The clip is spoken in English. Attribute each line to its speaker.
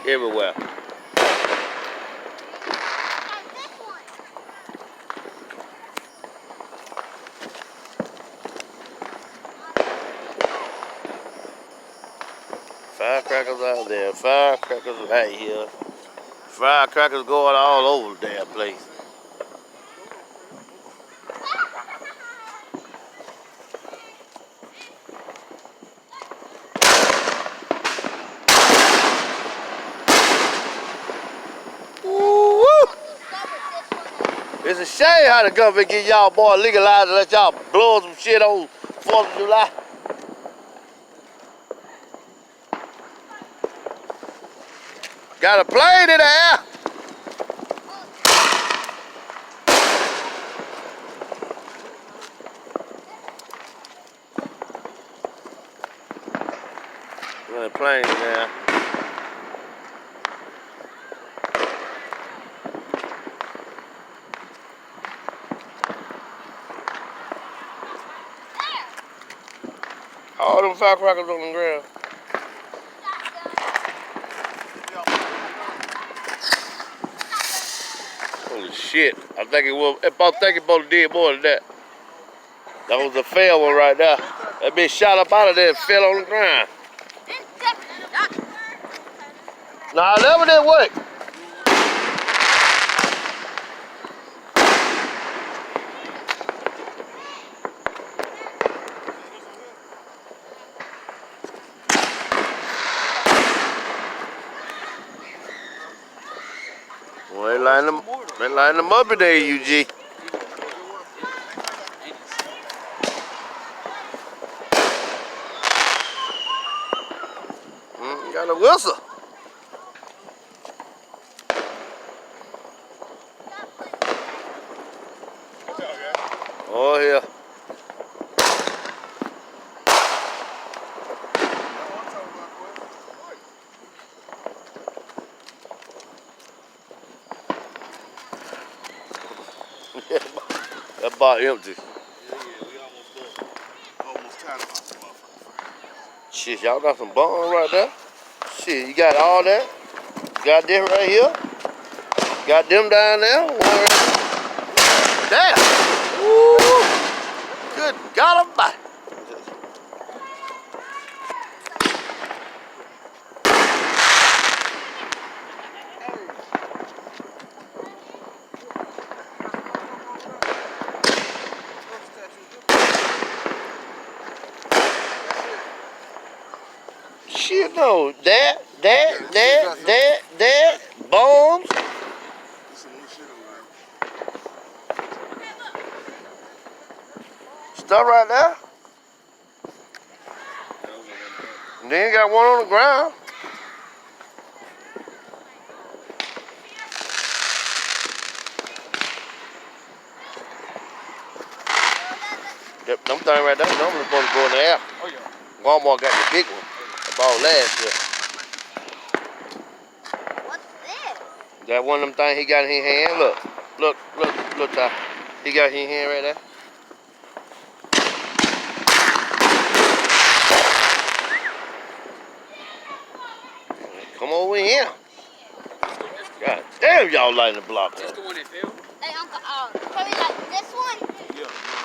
Speaker 1: everywhere. Firecrackers out there, firecrackers right here. Firecrackers going all over the damn place. Woo-woo! It's a shame how the government get y'all boy legalized and let y'all blow some shit on 4th of July. Got a plane in the air. Got a plane in there. All them firecrackers on the ground. Holy shit. I think it was, I think it probably did more than that. That was a fair one right there. That bitch shot up out of there and fell on the ground. Nah, it never did work. Well, they line them up today, UG. Got a whistle. Oh, yeah. That bar empty. Shit, y'all got some bombs right there. Shit, you got all that. You got them right here. Got them down there. Damn. Woo. Good God Almighty. Shit, no. That, bombs. Stuff right there. And then you got one on the ground. Yep, them things right there, normally supposed to go in the air.
Speaker 2: Oh, yeah.
Speaker 1: Walmart got the big one. About last year.
Speaker 3: What's this?
Speaker 1: That one of them things he got in his hand. Look, Ty. He got in his hand right there. Come over here. God damn, y'all lighting the block up.
Speaker 2: That's the one that fell?
Speaker 3: Hey, Uncle, probably like this one?
Speaker 2: Yeah.